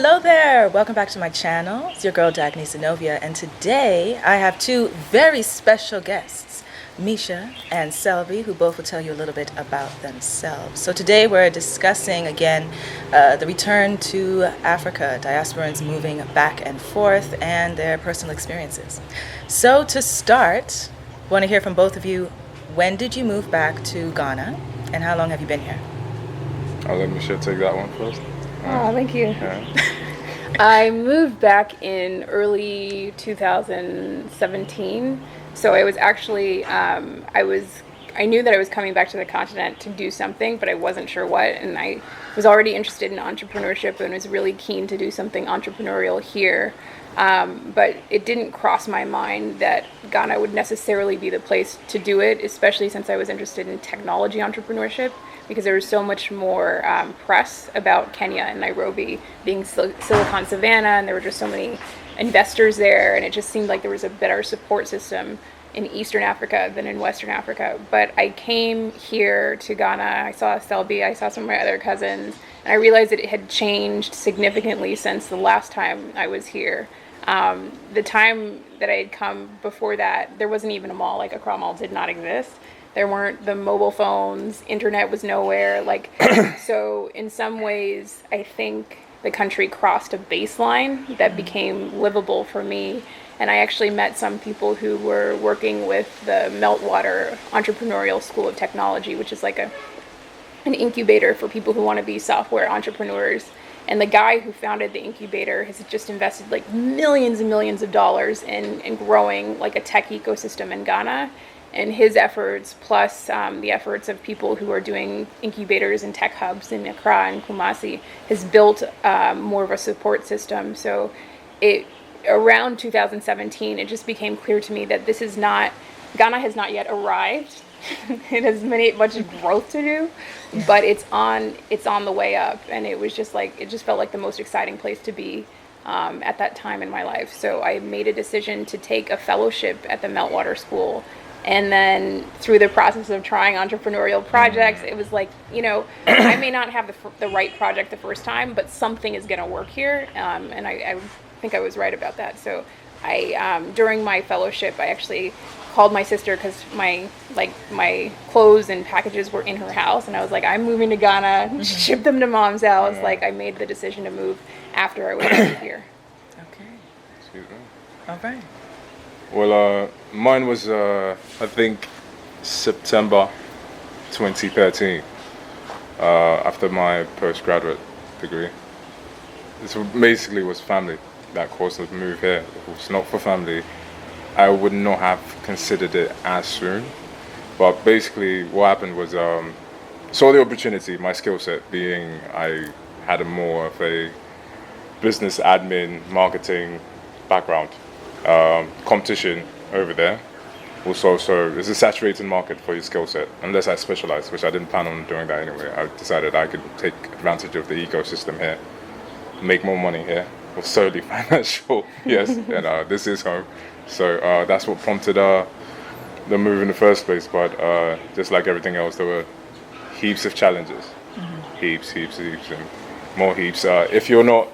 Hello there! Welcome back to my channel. It's your girl Dagny Zenovia, and today I have two very special guests, Miishe and Selby, who both will tell you a little bit about themselves. So today we're discussing again the return to Africa, diasporans moving back and forth, and their personal experiences. So to start, I want to hear from both of you. When did you move back to Ghana, and how long have you been here? I'll let Michelle take that one first. Oh, thank you. Yeah. I moved back in early 2017. So I was actually, I knew that I was coming back to the continent to do something, but I wasn't sure what. And I was already interested in entrepreneurship and was really keen to do something entrepreneurial here. But it didn't cross my mind that Ghana would necessarily be the place to do it, especially since I was interested in technology entrepreneurship, because there was so much more press about Kenya and Nairobi being Silicon Savannah, and there were just so many investors there, and it just seemed like there was a better support system in Eastern Africa than in Western Africa. But I came here to Ghana, I saw Selby, I saw some of my other cousins, and I realized that it had changed significantly since the last time I was here. The time that I had come before that, there wasn't even a mall. Like Accra Mall did not exist. There weren't the mobile phones, internet was nowhere. So in some ways, I think the country crossed a baseline that became livable for me. And I actually met some people who were working with the Meltwater Entrepreneurial School of Technology, which is like an incubator for people who want to be software entrepreneurs. And the guy who founded the incubator has just invested like millions and millions of dollars in growing like a tech ecosystem in Ghana. And his efforts, plus the efforts of people who are doing incubators and tech hubs in Accra and Kumasi, has built more of a support system. So around 2017, it just became clear to me that Ghana has not yet arrived. It has much growth to do, but it's on the way up. And it just felt like the most exciting place to be at that time in my life. So I made a decision to take a fellowship at the Meltwater School. And then through the process of trying entrepreneurial projects, it was like, I may not have the right project the first time, but something is going to work here. And I think I was right about that. So during my fellowship, I actually called my sister because my clothes and packages were in her house. And I was like, I'm moving to Ghana, ship them to mom's house. I made the decision to move after I was here. Okay. Excuse me. All right. Well, mine was, I think, September 2013, after my postgraduate degree. This basically was family that caused us to move here. If it was not for family, I would not have considered it as soon. But basically what happened was, saw the opportunity, my skill set being I had more of a business admin, marketing background. Competition over there. Also, so it's a saturated market for your skill set, unless I specialize, which I didn't plan on doing that anyway. I decided I could take advantage of the ecosystem here, make more money here, was solely financial, yes, and this is home. So that's what prompted the move in the first place. But just like everything else, there were heaps of challenges, heaps, and more heaps. If you're not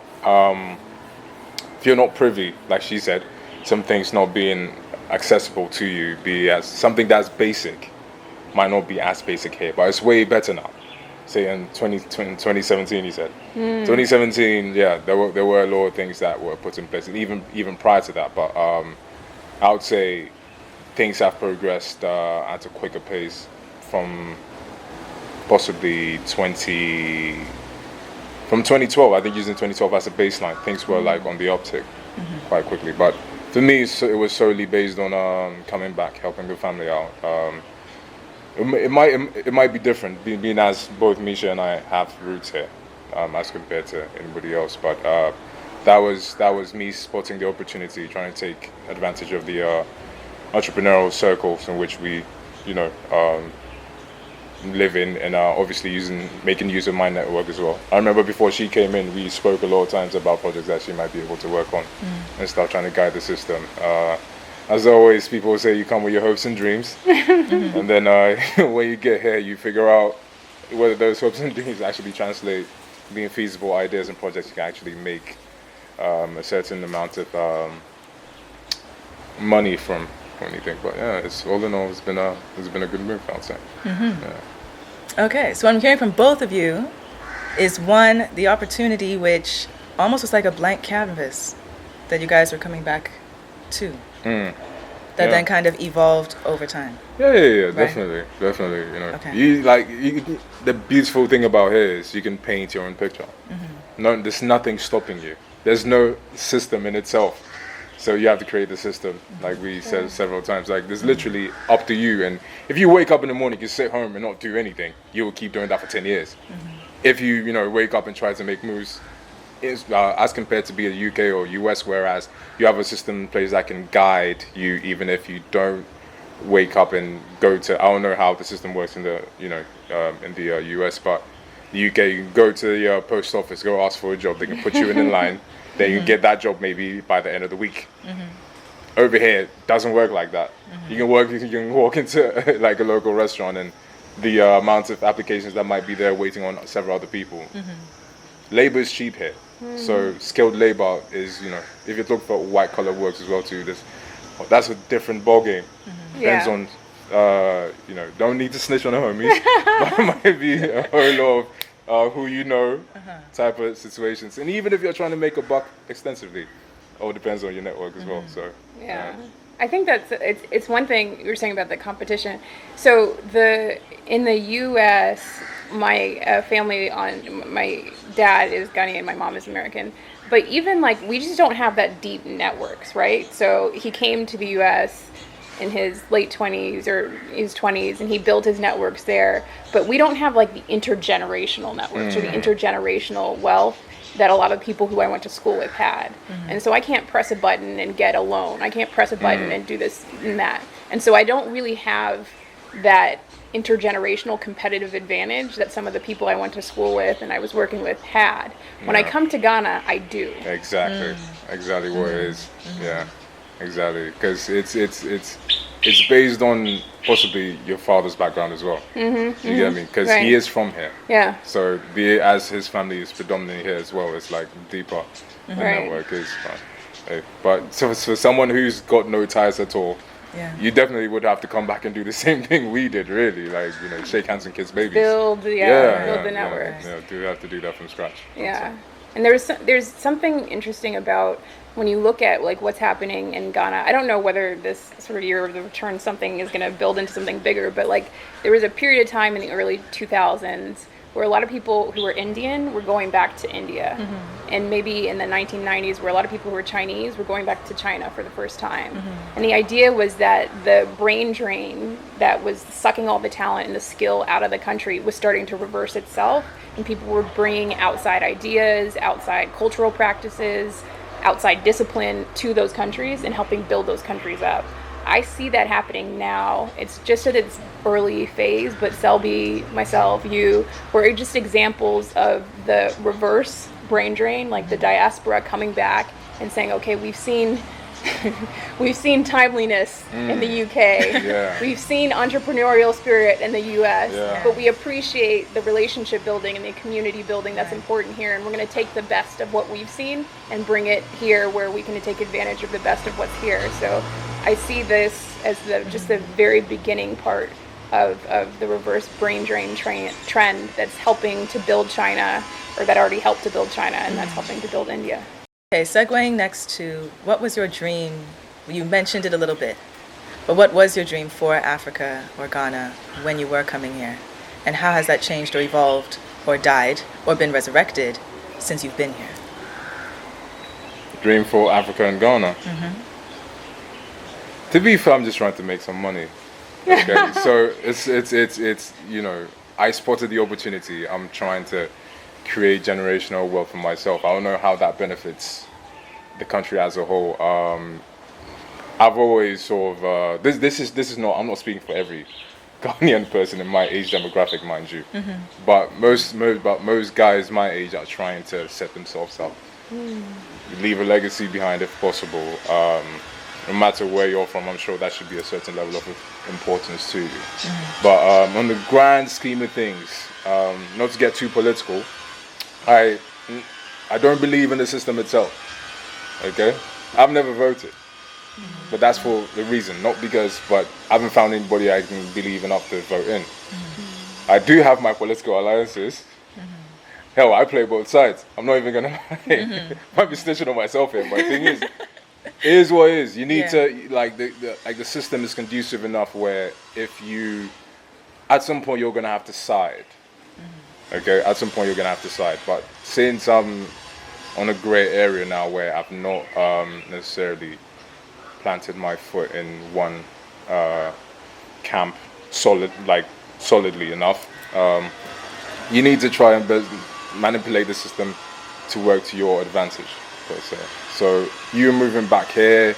privy, like she said, some things not being accessible to you, be as something that's basic, might not be as basic here, but it's way better now. Say in 2017, you said. 2017, yeah, there were a lot of things that were put in place, and even prior to that. But I would say things have progressed at a quicker pace from possibly 2012. I think using 2012 as a baseline, things were like on the uptick quite quickly. But for me, it was solely based on coming back, helping the family out. It might be different, being as both Miishe and I have roots here, as compared to anybody else. But that was me spotting the opportunity, trying to take advantage of the entrepreneurial circles in which we, live in, and obviously making use of my network as well. I remember before she came in, we spoke a lot of times about projects that she might be able to work on and stuff, trying to guide the system. As always, people say you come with your hopes and dreams, and then when you get here, you figure out whether those hopes and dreams actually translate being feasible ideas and projects you can actually make a certain amount of money from anything. But yeah, it's all in all, it's been a good move, I'd say. Yeah. Okay, so what I'm hearing from both of you is one, the opportunity which almost was like a blank canvas that you guys were coming back to. That then kind of evolved over time. Yeah, right? definitely. You know, Okay. the beautiful thing about here is you can paint your own picture. No, there's nothing stopping you. There's no system in itself. So you have to create the system, like we said several times. Like, there's literally up to you. And if you wake up in the morning, you sit home and not do anything, you will keep doing that for 10 years. If you wake up and try to make moves, as compared to be a UK or US, whereas you have a system in place that can guide you, even if you don't wake up and go to. I don't know how the system works in the US, but the UK, you can go to the post office, go ask for a job. They can put you in line. Then you can get that job maybe by the end of the week. Over here, it doesn't work like that. You can walk into like a local restaurant, and the amount of applications that might be there waiting on several other people. Labor is cheap here, so skilled labor is, if you look for white collar works as well too, that's a different ball game. Depends on, don't need to snitch on the homies, but it might be a whole lot of who you know type of situations. And even if you're trying to make a buck extensively, it all depends on your network as well. So I think it's one thing you were saying about the competition. So in the U.S., my family my dad is Ghanaian, my mom is American, but even we just don't have that deep networks, right? So he came to the U.S. in his late 20s or his 20s, and he built his networks there. But we don't have the intergenerational networks or the intergenerational wealth that a lot of people who I went to school with had. And so I can't press a button and get a loan. I can't press a button and do this and that. And so I don't really have that intergenerational competitive advantage that some of the people I went to school with and I was working with had. When I come to Ghana, I do. Exactly what it is. Yeah, exactly, because it's based on possibly your father's background as well. You get me? Because he is from here. Yeah. So as his family is predominantly here as well, it's deeper. The network is. But so for someone who's got no ties at all, you definitely would have to come back and do the same thing we did, really. Shake hands and kiss babies. Build the network. Do have to do that from scratch. Yeah. And there's something interesting about when you look at what's happening in Ghana. I don't know whether this sort of year of the return something is going to build into something bigger, but there was a period of time in the early 2000s where a lot of people who were Indian were going back to India. And maybe in the 1990s where a lot of people who were Chinese were going back to China for the first time. And the idea was that the brain drain that was sucking all the talent and the skill out of the country was starting to reverse itself, and people were bringing outside ideas, outside cultural practices, outside discipline to those countries and helping build those countries up. I see that happening now. It's just at its early phase, but Selby, myself, you, were just examples of the reverse brain drain, the diaspora coming back and saying, okay, we've seen timeliness in the UK. We've seen entrepreneurial spirit in the US, but we appreciate the relationship building and the community building that's important here. And we're going to take the best of what we've seen and bring it here where we can take advantage of the best of what's here. So I see this as just the very beginning part of the reverse brain drain trend that's helping to build China, or that already helped to build China, and that's helping to build India. Okay, segueing next to what was your dream? You mentioned it a little bit, but what was your dream for Africa or Ghana when you were coming here? And how has that changed or evolved or died or been resurrected since you've been here? Dream for Africa and Ghana? To be fair, I'm just trying to make some money. Okay, so it's I spotted the opportunity. I'm trying to create generational wealth for myself. I don't know how that benefits the country as a whole. I've always sort of this is not. I'm not speaking for every Ghanaian person in my age demographic, mind you. But most guys my age are trying to set themselves up, leave a legacy behind if possible. No matter where you're from, I'm sure that should be a certain level of importance to you. But on the grand scheme of things, not to get too political, I don't believe in the system itself. Okay, I've never voted, but that's for the reason, not because. But I haven't found anybody I can believe enough to vote in. I do have my political alliances. Hell, I play both sides. I'm not even gonna lie. Might be snitching on myself here, but the thing is, it is what it is. You need to like the system is conducive enough where if you, at some point you're gonna have to side. Okay, at some point you're gonna have to side. But since I'm on a grey area now where I've not necessarily planted my foot in one camp solidly enough, you need to try and manipulate the system to work to your advantage, per se. So you moving back here,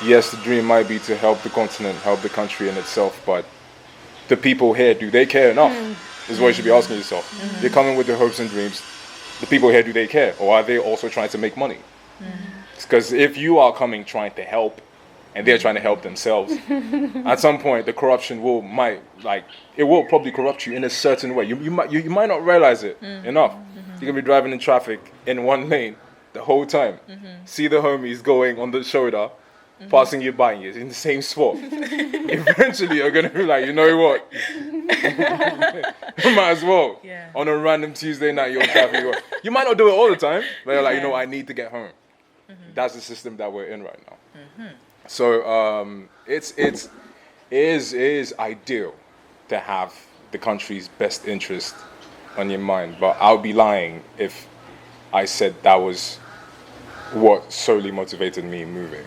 yes, the dream might be to help the continent, help the country in itself, but the people here, do they care enough? Is what you should be asking yourself. You're coming with your hopes and dreams. The people here, do they care? Or are they also trying to make money? Because if you are coming trying to help, and they're trying to help themselves, at some point the corruption will probably corrupt you in a certain way. You might not realize it enough. You can be driving in traffic in one lane the whole time. See the homies going on the shoulder, passing you by, and you're in the same spot. Eventually you're gonna be like, you know what? Might as well. Yeah. On a random Tuesday night you're driving. You might not do it all the time, but you're like, you know, I need to get home. That's the system that we're in right now. So it is ideal to have the country's best interest on your mind, but I'll be lying if I said that was what solely motivated me moving.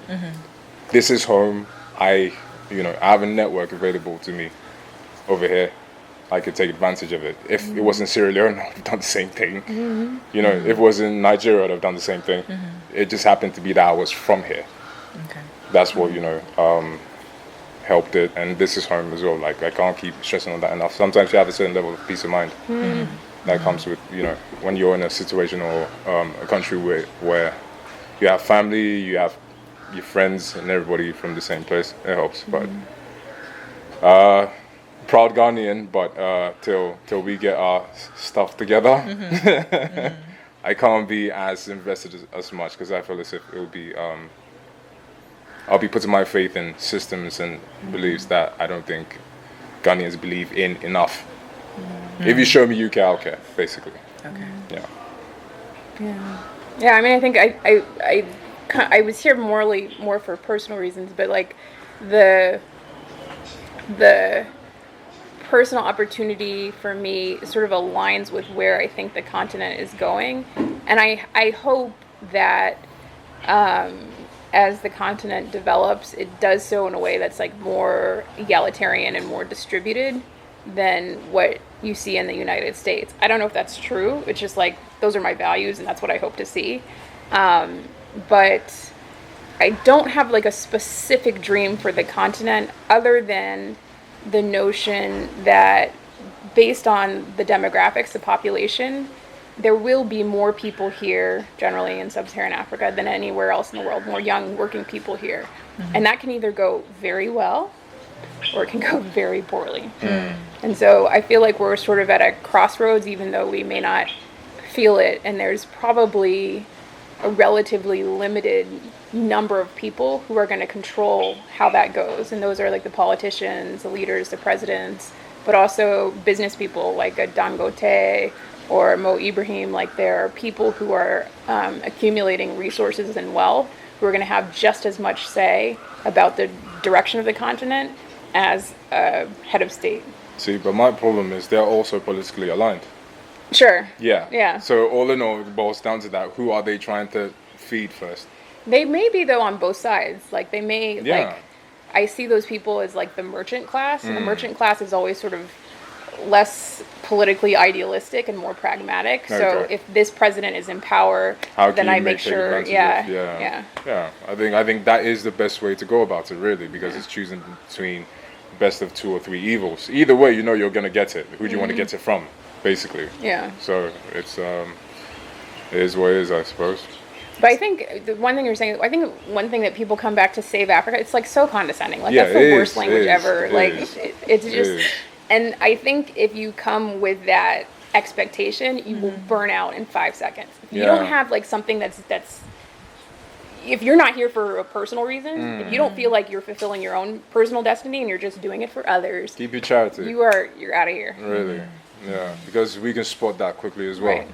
This is home. I have a network available to me over here. I could take advantage of it. If it was in Sierra Leone, I'd have done the same thing. If it was in Nigeria, I'd have done the same thing. It just happened to be that I was from here. Okay. That's what helped it, and this is home as well. Like, I can't keep stressing on that enough. Sometimes you have a certain level of peace of mind that comes with when you're in a situation or a country where you have family, you have your friends, and everybody from the same place. It helps. But proud Ghanaian, but till we get our stuff together, I can't be as invested as much, because I feel as if it would be. I'll be putting my faith in systems and beliefs that I don't think Ghanaians believe in enough. If you show me UK, I'll care, basically. Okay. Yeah. I mean, I think I was here more for personal reasons, but like the personal opportunity for me sort of aligns with where I think the continent is going, and I hope that as the continent develops, it does so in a way that's like more egalitarian and more distributed than what you see in the United States. I don't know if that's true. It's just like, those are my values and that's what I hope to see. But I don't have like a specific dream for the continent other than the notion that based on the demographics, the population, there will be more people here generally in sub-Saharan Africa than anywhere else in the world, more young working people here. And that can either go very well or it can go very poorly. And so I feel like we're sort of at a crossroads, even though we may not feel it, and there's probably a relatively limited number of people who are going to control how that goes, and those are like the politicians, the leaders, the presidents, but also business people like a Dangote or Mo Ibrahim. Like, there are people who are accumulating resources and wealth who are going to have just as much say about the direction of the continent as a head of state. See, but my problem is they're also politically aligned. Sure. Yeah. So all in all, it boils down to that. Who are they trying to feed first? They may be, though, on both sides. Like, they may, like, I see those people as, like, the merchant class. And the merchant class is always sort of less politically idealistic and more pragmatic. Okay. So if this president is in power, then I make sure, Yeah. I think that is the best way to go about it, really, because it's choosing between best of two or three evils. Either way, you're going to get it. Who do you want to get it from, basically? Yeah. So it's it is what it is, I suppose. But I think the one thing you're saying, I think one thing that people come back to save Africa, it's like so condescending. Like, that's the worst language ever. Like, it's just, and I think if you come with that expectation, you will burn out in 5 seconds. If you Yeah. don't have like something that's if you're not here for a personal reason, if you don't feel like you're fulfilling your own personal destiny and you're just doing it for others, Keep your charity. you're out of here. Really, yeah, because we can spot that quickly as well. Right.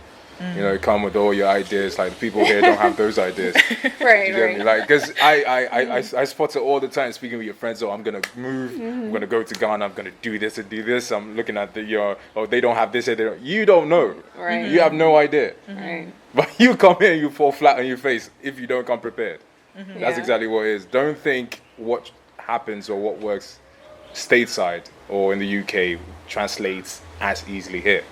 You know, come with all your ideas. Like the people here don't have those ideas. Right, You get right. me? Like, because I spot it all the time. Speaking with your friends, oh, I'm gonna move. I'm gonna go to Ghana. I'm gonna do this and do this. I'm looking at the oh, they don't have this. And they don't. You don't know. Right. You have no idea. Right. But you come here and you fall flat on your face if you don't come prepared. That's Yeah. exactly what it is. Don't think what happens or what works stateside or in the UK translates as easily here.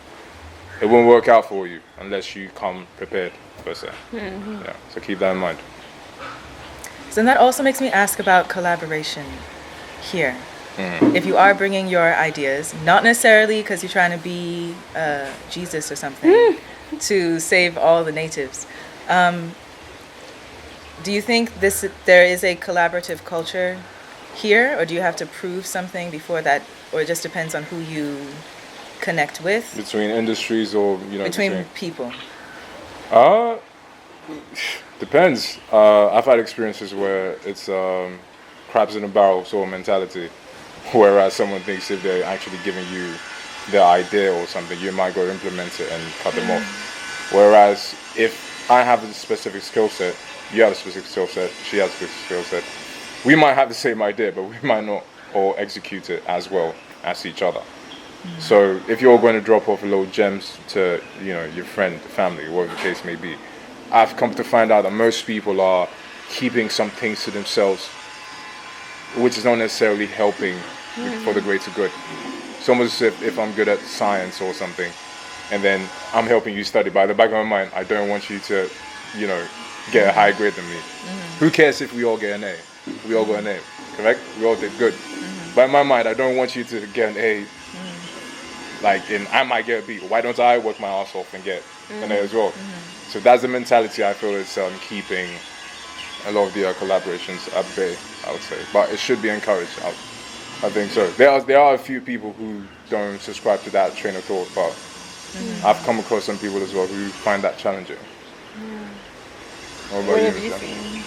It won't work out for you unless you come prepared, per se. Yeah, so keep that in mind. So then that also makes me ask about collaboration here. If you are bringing your ideas, not necessarily because you're trying to be Jesus or something to save all the natives, do you think there is a collaborative culture here, or do you have to prove something before that, or it just depends on who you connect with Between industries or, between people? Depends. I've had experiences where it's crabs in a barrel sort of mentality, whereas someone thinks if they're actually giving you their idea or something, you might go implement it and cut them off. Whereas if I have a specific skill set, you have a specific skill set, she has a specific skill set, we might have the same idea, but we might not all execute it as well as each other. So if you're going to drop off little gems to, your friend, family, whatever the case may be, I've come to find out that most people are keeping some things to themselves, which is not necessarily helping for the greater good. It's almost as if I'm good at science or something, and then I'm helping you study. By the back of my mind, I don't want you to, get a higher grade than me. Who cares if we all get an A? We all got an A, correct? We all did good. But in my mind, I don't want you to get an A. I might get a B. Why don't I work my ass off and get an A as well? So that's the mentality I feel is keeping a lot of the collaborations at bay, I would say. But it should be encouraged. I think so. There are a few people who don't subscribe to that train of thought, but I've come across some people as well who find that challenging. What about What you, have you Michelle? seen?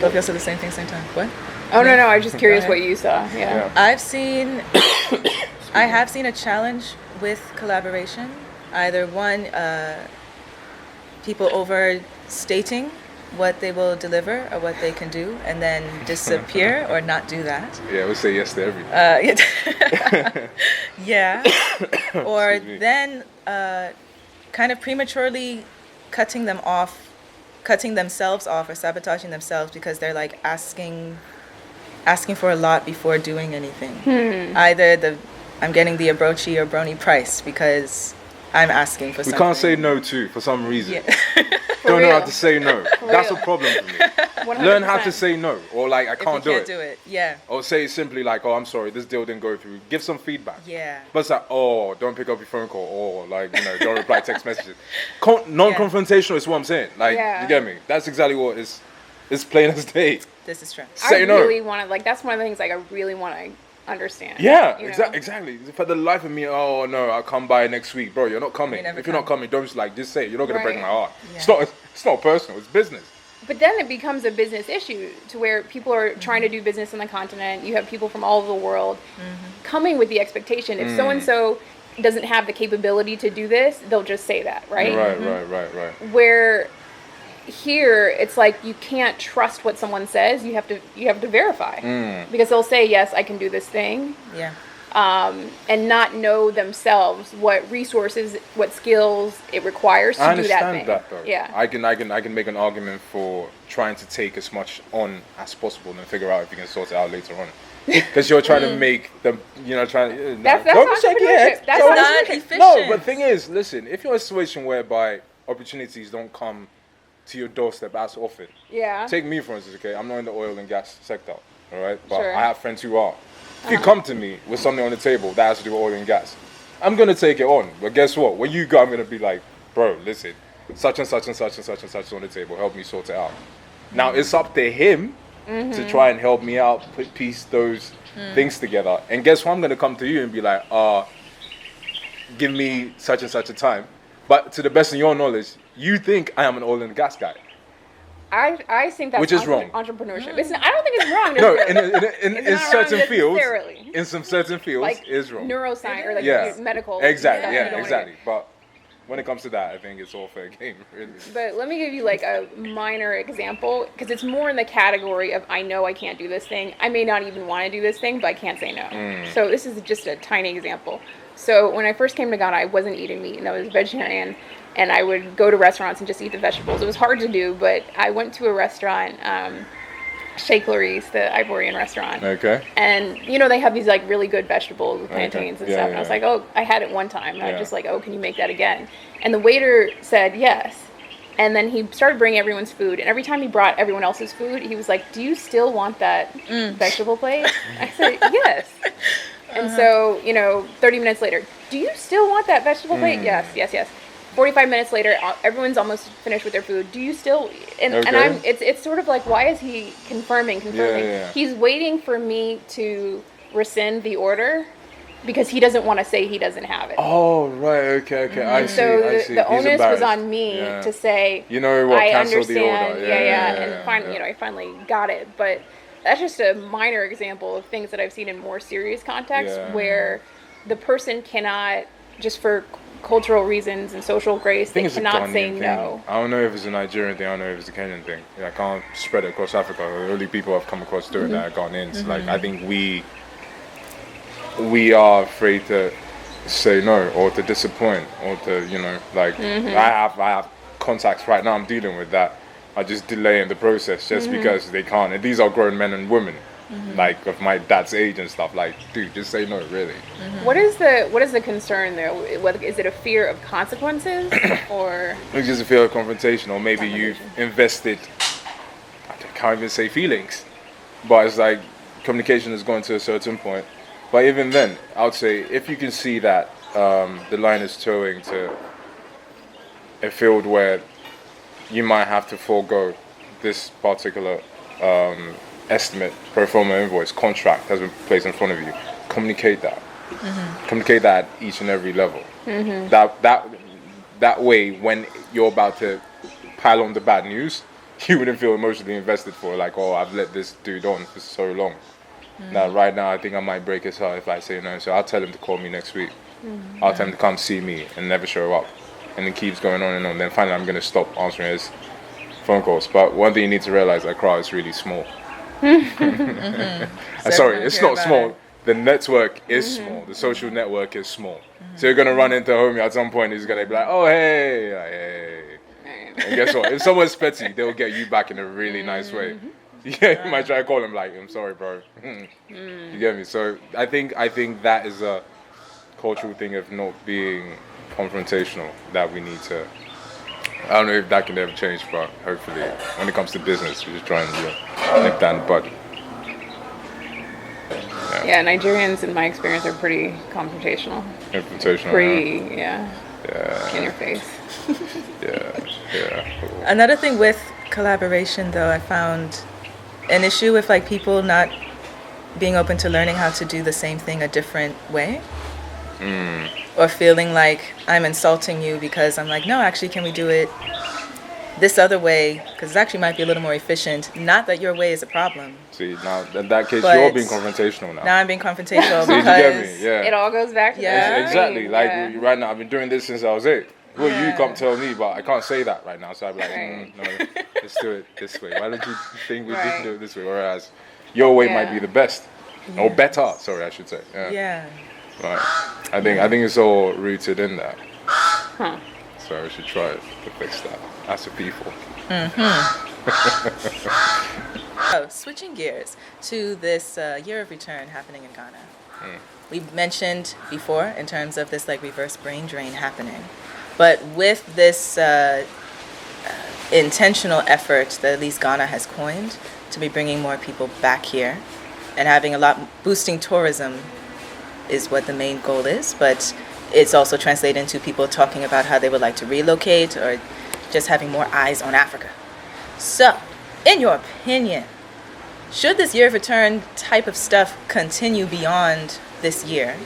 Both of us say the same thing, same time. What? Oh no, I was just curious Go what ahead. you saw. Yeah. I have seen a challenge with collaboration. Either one, people overstating what they will deliver or what they can do, and then disappear or not do that. Yeah, we'll say yes to everything. Yeah. Or Excuse me. then kind of prematurely cutting themselves off or sabotaging themselves because they're like asking for a lot before doing anything. Either I'm getting the abrochi or brony price because I'm asking for We something. can't say no to for some reason. Yeah. Don't know how real. to say no. That's a real. problem for me. Learn how to say no, or I If you can't can't do it. Yeah. Or say simply like, oh, I'm sorry, this deal didn't go through. Give some feedback. Yeah. But it's like, oh, don't pick up your phone call, or don't reply text messages. Non-confrontational is what I'm saying. Yeah. You get me? That's exactly what it's plain as day. This is true. Say I no. really want to that's one of the things I really want to understand. Yeah, you know? exactly. For the life of me, oh no, I'll come by next week, bro. You're not coming. You never If you're not come. coming, don't just say it. You're not gonna break Right. my heart. Yeah. It's not personal. It's business. But then it becomes a business issue to where people are trying to do business on the continent. You have people from all over the world coming with the expectation. If so and so doesn't have the capability to do this, they'll just say that, right? Right. Where here it's like you can't trust what someone says. You have to verify because they'll say yes, I can do this thing, Yeah. and not know themselves what resources, what skills it requires to I do that understand thing. that though. Yeah. I can make an argument for trying to take as much on as possible and figure out if you can sort it out later on. Because you're trying to make them, trying. That's don't shake your head. entrepreneurship. That's Don't- not entrepreneurship. efficient. No, but the thing is, listen, if you're in a situation whereby opportunities don't come to your doorstep as often, Yeah. take me for instance, okay? I'm not in the oil and gas sector, all right? But Sure. I have friends who are. If you come to me with something on the table that has to do with oil and gas, I'm gonna take it on. But guess what? When you go, I'm gonna be like, bro, listen, such and such and such and such and such is on the table. Help me sort it out. Now it's up to him to try and help me out, piece those things together. And guess what? I'm gonna come to you and be like, give me such and such a time. But to the best of your knowledge, you think I am an oil and gas guy. I think that's Which is wrong. Entrepreneurship. I don't think it's wrong. No, necessarily. in certain fields, necessarily. in some certain fields, Like is wrong. neuroscience or like medical. Exactly. stuff, you Yeah, don't wanna exactly. do. But when it comes to that, I think it's all fair game, really. But let me give you like a minor example, because it's more in the category of I know I can't do this thing. I may not even want to do this thing, but I can't say no. So this is just a tiny example. So when I first came to Ghana, I wasn't eating meat, and I was vegetarian. And I would go to restaurants and just eat the vegetables. It was hard to do, but I went to a restaurant, Sheikh Laris, the Ivorian restaurant. Okay. And, you know, they have these, like, really good vegetables with plantains and Yeah, stuff. yeah, And I was yeah. like, oh, I had it one time. And I Yeah. was just like, oh, can you make that again? And the waiter said yes. And then he started bringing everyone's food. And every time he brought everyone else's food, he was like, do you still want that vegetable plate? I said, yes. And so, you know, 30 minutes later, do you still want that vegetable plate? Yes, yes, yes. 45 minutes later, everyone's almost finished with their food. Do you still? And it's sort of like, why is he confirming? Yeah. He's waiting for me to rescind the order because he doesn't want to say he doesn't have it. Oh, right. Okay. I see. So I see. the He's onus was embarrassed. on me Yeah. to say, You know what? I Cancel understand. the order. And finally, you know, I finally got it. But that's just a minor example of things that I've seen in more serious contexts where the person cannot, just for cultural reasons and social grace, they cannot say no. I don't know if it's a Nigerian thing. I don't know if it's a Kenyan thing. I can't spread it across Africa. The only people I've come across doing that are Ghanaians. Like, I think we are afraid to say no or to disappoint or to, you know, like I have contacts right now I'm dealing with that are just delaying the process just because they can't. And these are grown men and women. Like of my dad's age and stuff. Like, dude, just say no, really. What is the concern there? Is it a fear of consequences, or It's just a fear of confrontation, or maybe you've invested. I can't even say feelings, but it's like communication has gone to a certain point. But even then, I would say if you can see that the line is towing to a field where you might have to forego this particular estimate, pro forma invoice, contract has been placed in front of you, communicate that. Communicate that at each and every level. That way, when you're about to pile on the bad news, you wouldn't feel emotionally invested for like, oh, I've let this dude on for so long. Now, right now, I think I might break his heart if I say no. So I'll tell him to call me next week. I'll tell him to come see me and never show up. And it keeps going on and on. Then finally, I'm going to stop answering his phone calls. But one thing you need to realize, Accra is really small. Sorry, it's not small. The network is small. The social network is small. So you're going to run into a homie at some point. He's going to be like, oh, hey. And guess what? If someone's petty, they'll get you back in a really nice way. Yeah, you might try to call him like, I'm sorry, bro. You get me? So I think that is a cultural thing of not being confrontational that we need to. I don't know if that can ever change, but hopefully, when it comes to business, we're just trying to nip down the bud. Yeah, Nigerians, in my experience, are pretty confrontational. Pretty, in your face. Yeah. Another thing with collaboration, though, I found an issue with like people not being open to learning how to do the same thing a different way. Or feeling like I'm insulting you because I'm like, no, actually, can we do it this other way? Because it actually might be a little more efficient. Not that your way is a problem. See, now in that case, But you're being confrontational now. Now I'm being confrontational See, you because get me? Yeah. It all goes back to Yeah. that. Exactly. Like Yeah. right now, I've been doing this since I was 8. Well, you Yeah. come tell me, but I can't say that right now. So I'm like, Right. no, let's do it this way. Why don't you think we Right. did do it this way? Whereas your way might Yeah. be the best, or better. Sorry, I should say. Yeah. Right. I think it's all rooted in that. Huh. So we should try to fix that as a people. So, switching gears to this year of return happening in Ghana. We mentioned before in terms of this like reverse brain drain happening. But with this intentional effort that at least Ghana has coined to be bringing more people back here and having a lot, boosting tourism is what the main goal is, but it's also translated into people talking about how they would like to relocate or just having more eyes on Africa. So, in your opinion, should this year of return type of stuff continue beyond this year?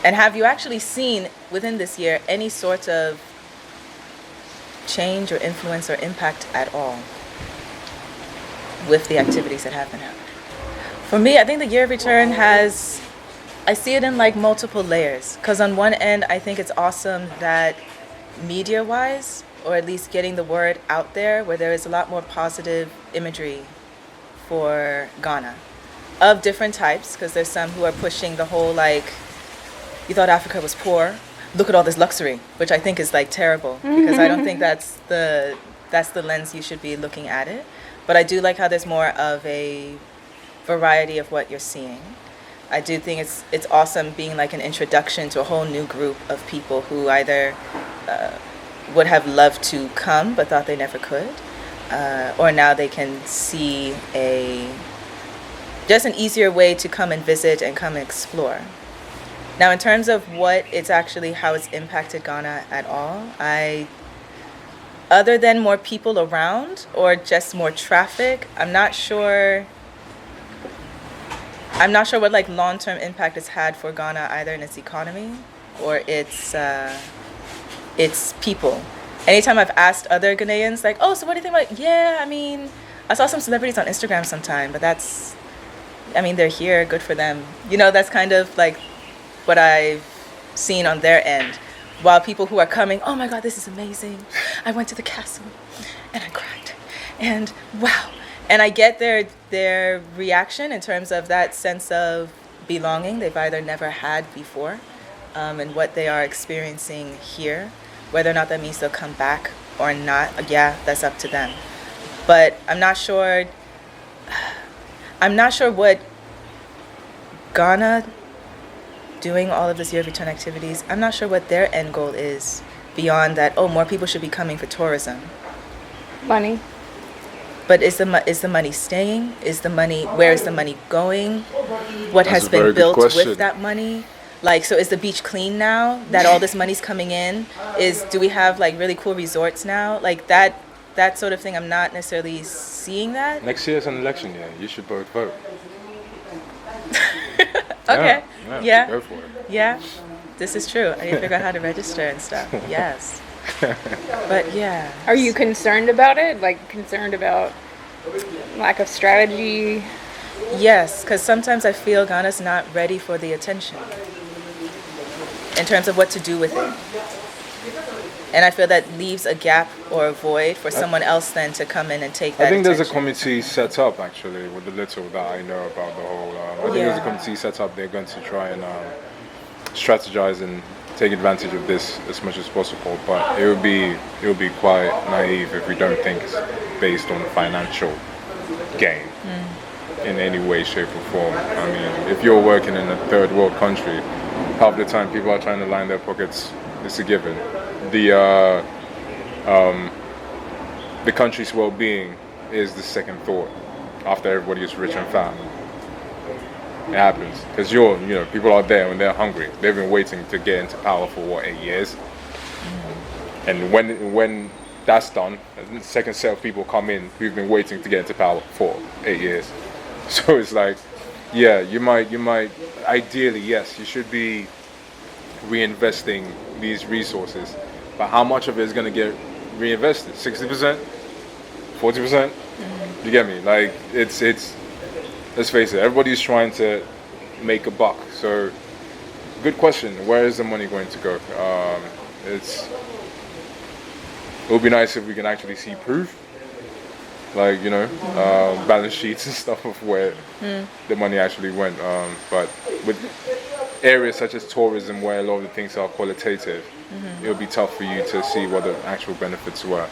And have you actually seen within this year any sort of change or influence or impact at all with the activities that have been happening? For me, I think the year of return has, I see it in like multiple layers. Because on one end, I think it's awesome that media-wise, or at least getting the word out there, where there is a lot more positive imagery for Ghana of different types, because there's some who are pushing the whole like, you thought Africa was poor, look at all this luxury, which I think is like terrible, because I don't think that's the lens you should be looking at it. But I do like how there's more of a variety of what you're seeing. I do think it's awesome being like an introduction to a whole new group of people who either would have loved to come but thought they never could, or now they can see just an easier way to come and visit and come and explore. Now, in terms of what it's actually, how it's impacted Ghana at all, other than more people around or just more traffic, I'm not sure what like long-term impact it's had for Ghana, either in its economy or its people. Anytime I've asked other Ghanaians, like, oh, so what do you think about? Yeah, I mean, I saw some celebrities on Instagram sometime, but they're here, good for them. That's kind of like what I've seen on their end. While people who are coming, oh my God, this is amazing. I went to the castle and I cried and wow. And I get their reaction in terms of that sense of belonging they've either never had before, and what they are experiencing here. Whether or not that means they'll come back or not, yeah, that's up to them. But I'm not sure what Ghana doing all of this year of return activities, I'm not sure what their end goal is beyond that, oh, more people should be coming for tourism. Money. But is the money staying? Where is the money going? What has been built with that money? Like, so is the beach clean now that all this money's coming in? Do we have like really cool resorts now? Like that sort of thing, I'm not necessarily seeing that. Next year's an election year. You should both vote. Okay. Yeah. Go for it. Yeah. This is true. I need to figure out how to register and stuff. Yes. But yeah. Are you concerned about it? Like concerned about lack of strategy? Yes, because sometimes I feel Ghana's not ready for the attention in terms of what to do with it. And I feel that leaves a gap or a void for someone else then to come in and take that I think attention. there's a committee set up actually with the little that I know about the whole. I think there's a committee set up. They're going to try and strategize and take advantage of this as much as possible. But it would be quite naive if we don't think it's based on financial gain in any way, shape, or form. I mean, if you're working in a third world country, half the time people are trying to line their pockets. It's a given. The country's well-being is the second thought after everybody is rich and fat. It happens because people are there when they're hungry. They've been waiting to get into power for 8 years, and when that's done, the second set of people come in who've been waiting to get into power for 8 years. So it's like, yeah, you might ideally, yes, you should be reinvesting these resources, but how much of it is going to get reinvested? 60%, 40%? You get me? Like it's let's face it, everybody's trying to make a buck. So good question, where is the money going to go? It would be nice if we can actually see proof, like balance sheets and stuff of where the money actually went, but with areas such as tourism where a lot of the things are qualitative, it would be tough for you to see what the actual benefits were,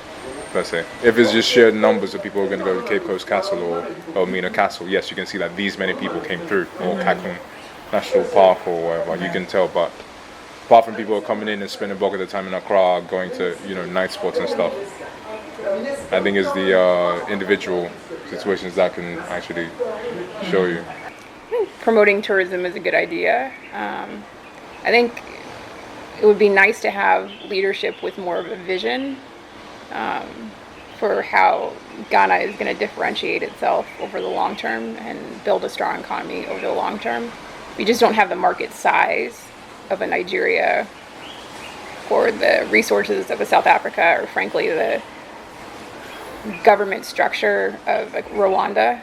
per se. If it's just sheer numbers of people who are going to go to Cape Coast Castle or Mina Castle, yes, you can see that these many people came through, or Kakun National Park or whatever, you can tell. But apart from people who are coming in and spending bulk of the time in Accra, going to night spots and stuff, I think it's the individual situations that can actually show you. Promoting tourism is a good idea. I think it would be nice to have leadership with more of a vision for how Ghana is going to differentiate itself over the long term and build a strong economy over the long term. We just don't have the market size of a Nigeria, or the resources of a South Africa, or frankly the government structure of like Rwanda.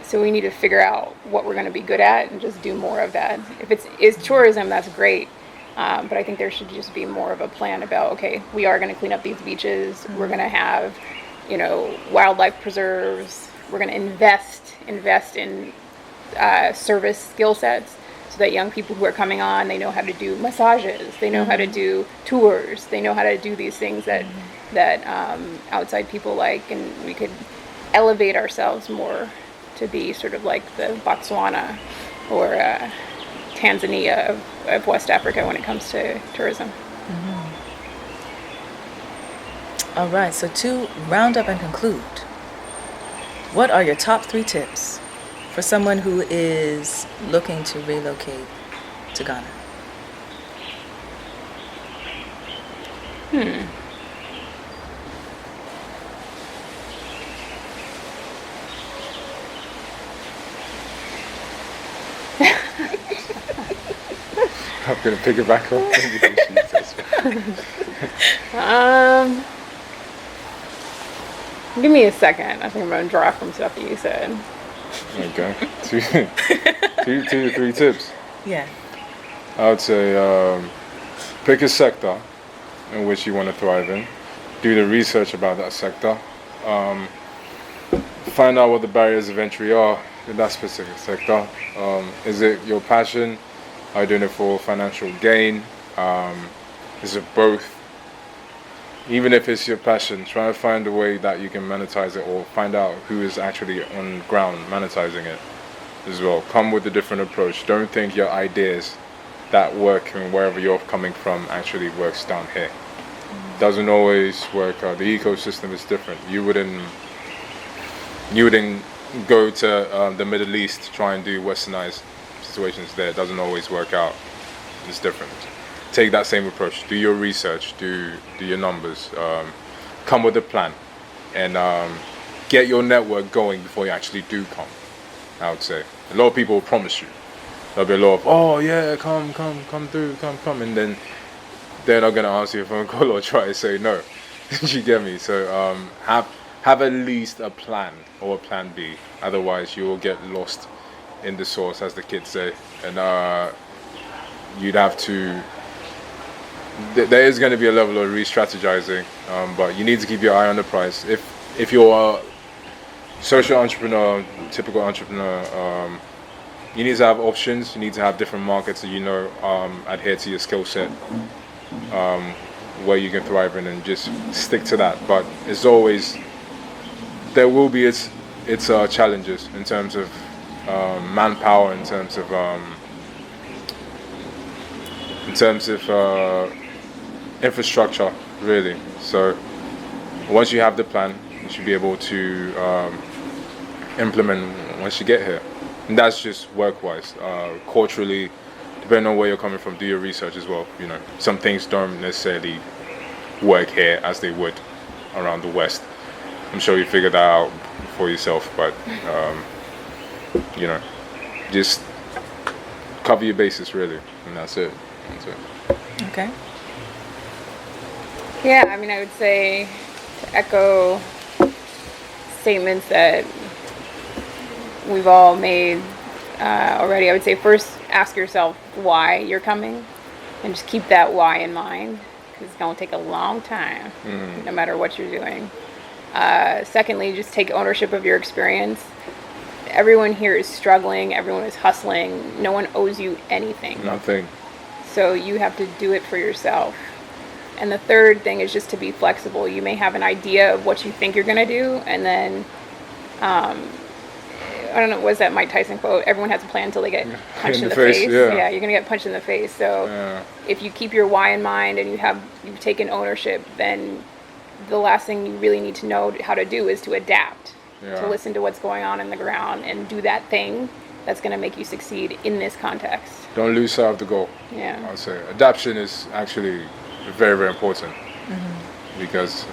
So we need to figure out what we're going to be good at and just do more of that. If is tourism, that's great. But I think there should just be more of a plan about, okay, we are going to clean up these beaches. We're going to have, wildlife preserves. We're going to invest in service skill sets so that young people who are coming on, they know how to do massages. They know how to do tours. They know how to do these things that outside people like, and we could elevate ourselves more to be sort of like the Botswana or Tanzania of West Africa when it comes to tourism. All right, so to round up and conclude, what are your top 3 tips for someone who is looking to relocate to Ghana? I'm going to pick it back up. Give me a second. I think I'm going to draw from stuff that you said. Okay. 2 to 3 tips. Yeah. I would say pick a sector in which you want to thrive in. Do the research about that sector. Find out what the barriers of entry are in that specific sector. Is it your passion? Are you doing it for financial gain? Is it both? Even if it's your passion, try to find a way that you can monetize it, or find out who is actually on ground monetizing it as well. Come with a different approach. Don't think your ideas that work and wherever you're coming from actually works down here. Doesn't always work out. The ecosystem is different. You wouldn't go to the Middle East to try and do westernized situations there. It doesn't always work out. It's different. Take that same approach. Do your research. Do your numbers. Come with a plan, and get your network going before you actually do come. I would say a lot of people will promise you. There'll be a lot of, oh yeah, come through, come, and then they're not gonna answer your phone call or try to say no. You get me? So have at least a plan or a plan B. Otherwise, you will get lost in the sauce, as the kids say, and you'd have to. There is going to be a level of re-strategizing, but you need to keep your eye on the price. If you're a social entrepreneur, typical entrepreneur, you need to have options. You need to have different markets that adhere to your skill set, where you can thrive in, and just stick to that. But it's always, there will be its challenges in terms of manpower, in terms of infrastructure, really. So once you have the plan, you should be able to implement once you get here. And that's just work-wise. Culturally, depending on where you're coming from, do your research as well. Some things don't necessarily work here as they would around the West. I'm sure you figure that out for yourself, but just cover your bases, really, and that's it. Okay. Yeah, I mean, I would say, to echo statements that we've all made already, I would say first ask yourself why you're coming, and just keep that why in mind, because it's going to take a long time, no matter what you're doing. Secondly, just take ownership of your experience. Everyone here is struggling, everyone is hustling, no one owes you anything. Nothing. So you have to do it for yourself. And the third thing is just to be flexible. You may have an idea of what you think you're going to do, and then, I don't know, was that Mike Tyson quote? Everyone has a plan until they get punched in the face. Yeah, you're going to get punched in the face. So if you keep your why in mind and you've taken ownership, then the last thing you really need to know how to do is to adapt, to listen to what's going on in the ground and do that thing that's going to make you succeed in this context. Don't lose sight of the goal. Yeah. I'd say adaptation is actually very, very important, because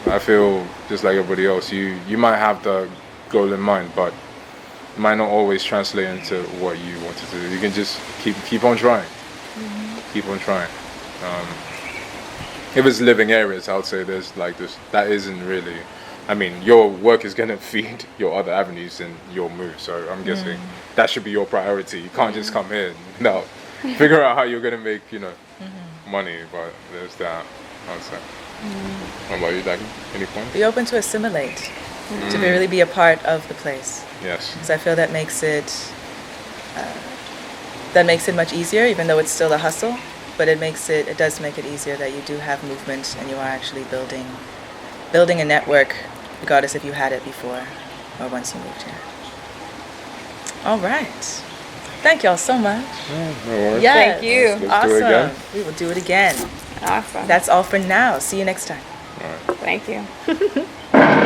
I feel just like everybody else, you might have the goal in mind, but it might not always translate into what you wanted to do. You can just keep on trying. keep on trying. If it's living areas, I would say there's like this. That isn't really. I mean, your work is gonna feed your other avenues in your move. So I'm guessing that should be your priority. You can't just come here without figure out how you're gonna make money. But there's that. I'd say. What about you, Dagny? Any points? Be open to assimilate, to really be a part of the place. Yes. Because I feel that makes it much easier, even though it's still a hustle. But it does make it easier that you do have movement and you are actually building a network, regardless if you had it before or once you moved here. All right. Thank y'all so much. No worries. Yes. Thank you. Let's do it Awesome. again. We will do it again. Awesome. That's all for now. See you next time. All right. Thank you.